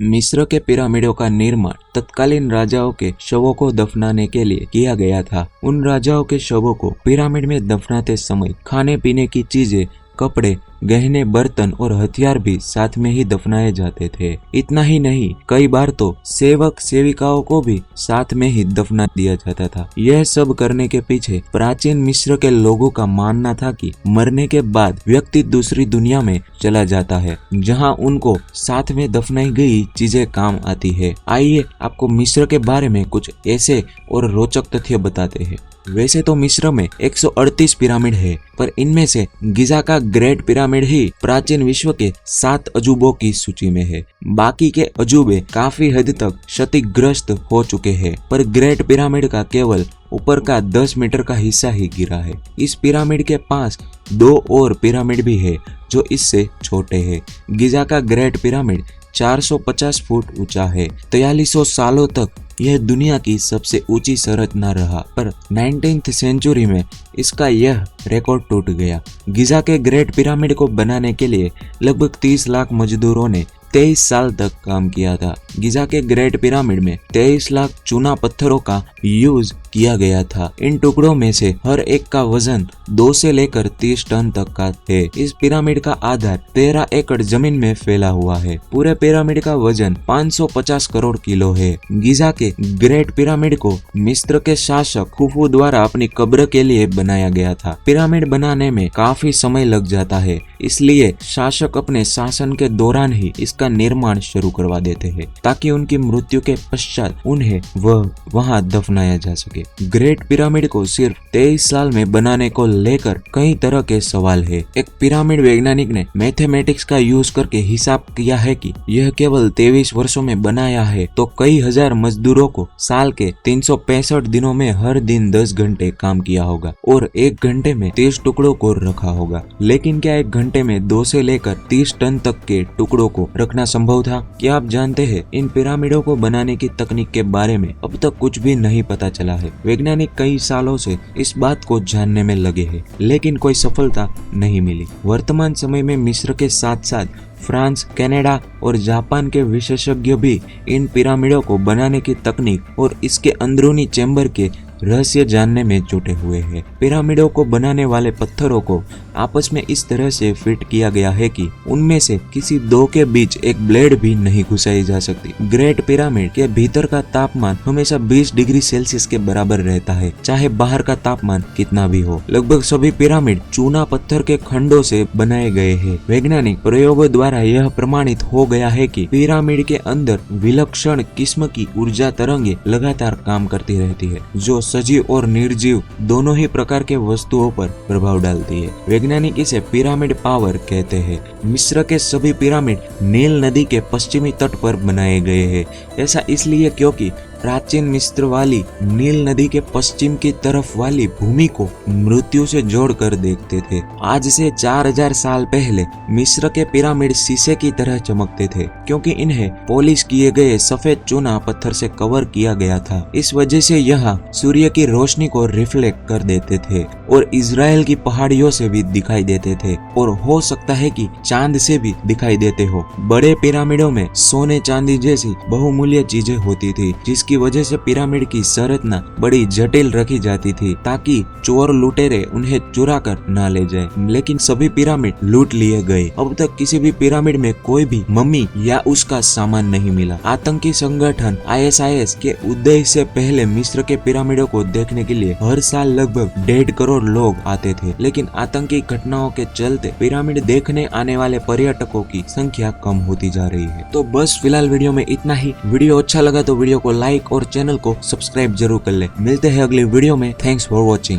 मिस्र के पिरामिडों का निर्माण तत्कालीन राजाओं के शवों को दफनाने के लिए किया गया था। उन राजाओं के शवों को पिरामिड में दफनाते समय खाने पीने की चीजें, कपड़े, गहने, बर्तन और हथियार भी साथ में ही दफनाए जाते थे। इतना ही नहीं, कई बार तो सेवक सेविकाओं को भी साथ में ही दफना दिया जाता था। यह सब करने के पीछे प्राचीन मिस्र के लोगों का मानना था कि मरने के बाद व्यक्ति दूसरी दुनिया में चला जाता है, जहां उनको साथ में दफनाई गई चीजें काम आती है। आइए आपको मिस्र के बारे में कुछ ऐसे और रोचक तथ्य बताते हैं। वैसे तो मिस्र में 138 पिरामिड है, पर इनमें से गिजा का ग्रेट पिरामिड ही प्राचीन विश्व के 7 अजूबों की सूची में है। बाकी के अजूबे काफी हद तक क्षतिग्रस्त हो चुके हैं, पर ग्रेट पिरामिड का केवल ऊपर का 10 मीटर का हिस्सा ही गिरा है। इस पिरामिड के पास 2 और पिरामिड भी है जो इससे छोटे हैं। गिजा का ग्रेट पिरामिड 450 फुट ऊंचा है। 4300 सालों तक यह दुनिया की सबसे ऊंची संरचना रहा, पर 19th सेंचुरी में इसका यह रिकॉर्ड टूट गया। गिजा के ग्रेट पिरामिड को बनाने के लिए लगभग 30 लाख मजदूरों ने 23 साल तक काम किया था। गिजा के ग्रेट पिरामिड में 23 लाख चूना पत्थरों का यूज किया गया था। इन टुकड़ों में से हर एक का वजन 2 से लेकर 30 टन तक का है। इस पिरामिड का आधार 13 एकड़ जमीन में फैला हुआ है। पूरे पिरामिड का वजन 550 करोड़ किलो है। गिजा के ग्रेट पिरामिड को मिस्र के शासक खुफू द्वारा अपनी कब्र के लिए बनाया गया था। पिरामिड बनाने में काफी समय लग जाता है, इसलिए शासक अपने शासन के दौरान ही इसका निर्माण शुरू करवा देते हैं, ताकि उनकी मृत्यु के पश्चात उन्हें वहां दफनाया जा सके। ग्रेट पिरामिड को सिर्फ 23 साल में बनाने को लेकर कई तरह के सवाल है। एक पिरामिड वैज्ञानिक ने मैथमेटिक्स का यूज करके हिसाब किया है कि यह केवल 23 वर्षों में बनाया है, तो कई हजार मजदूरों को साल के 365 दिनों में हर दिन 10 घंटे काम किया होगा और 1 घंटे में 30 टुकड़ों को रखा होगा। लेकिन क्या 1 घंटे में 2 से लेकर 30 टन तक के टुकड़ों को रखना संभव था? क्या आप जानते हैं, इन पिरामिडों को बनाने की तकनीक के बारे में अब तक कुछ भी नहीं पता चला है। वैज्ञानिक कई सालों से इस बात को जानने में लगे हैं, लेकिन कोई सफलता नहीं मिली। वर्तमान समय में मिस्र के साथ साथ फ्रांस, कनाडा और जापान के विशेषज्ञ भी इन पिरामिडों को बनाने की तकनीक और इसके अंदरूनी चैम्बर के रहस्य जानने में जुटे हुए हैं। पिरामिडों को बनाने वाले पत्थरों को आपस में इस तरह से फिट किया गया है कि उनमें से किसी 2 के बीच एक ब्लेड भी नहीं घुसाई जा सकती। ग्रेट पिरामिड के भीतर का तापमान हमेशा 20 डिग्री सेल्सियस के बराबर रहता है, चाहे बाहर का तापमान कितना भी हो। लगभग सभी पिरामिड चूना पत्थर के खंडों से बनाए गए हैं। वैज्ञानिक प्रयोगों द्वारा यह प्रमाणित हो गया है कि पिरामिड के अंदर विलक्षण किस्म की ऊर्जा तरंगे लगातार काम करती रहती है, जो सजीव और निर्जीव दोनों ही प्रकार के वस्तुओं पर प्रभाव डालती है। वैज्ञानिक इसे पिरामिड पावर कहते हैं। मिस्र के सभी पिरामिड नील नदी के पश्चिमी तट पर बनाए गए हैं। ऐसा इसलिए क्योंकि प्राचीन मिस्र वाली नील नदी के पश्चिम की तरफ वाली भूमि को मृत्यु से जोड़कर देखते थे। आज से 4000 साल पहले मिस्र के पिरामिड शीशे की तरह चमकते थे, क्योंकि इन्हें पॉलिश किए गए सफेद चूना पत्थर से कवर किया गया था। इस वजह से यह सूर्य की रोशनी को रिफ्लेक्ट कर देते थे और इजराइल की पहाड़ियों से भी दिखाई देते थे, और हो सकता है कि चांद से भी दिखाई देते हो। बड़े पिरामिडों में सोने चांदी जैसी बहुमूल्य चीजें होती थी, जिसकी वजह से पिरामिड की संरचना बड़ी जटिल रखी जाती थी, ताकि चोर लुटेरे उन्हें चुरा कर न ले जाए। लेकिन सभी पिरामिड लूट लिए गए। अब तक किसी भी पिरामिड में कोई भी मम्मी या उसका सामान नहीं मिला। आतंकी संगठन ISIS के उदय से पहले मिस्र के पिरामिडों को देखने के लिए हर साल लगभग 1.5 करोड़ लोग आते थे, लेकिन आतंकी घटनाओं के चलते पिरामिड देखने आने वाले पर्यटकों की संख्या कम होती जा रही है। तो बस फिलहाल वीडियो में इतना ही। वीडियो अच्छा लगा तो वीडियो को लाइक और चैनल को सब्सक्राइब जरूर कर ले। मिलते हैं अगली वीडियो में। Thanks for watching.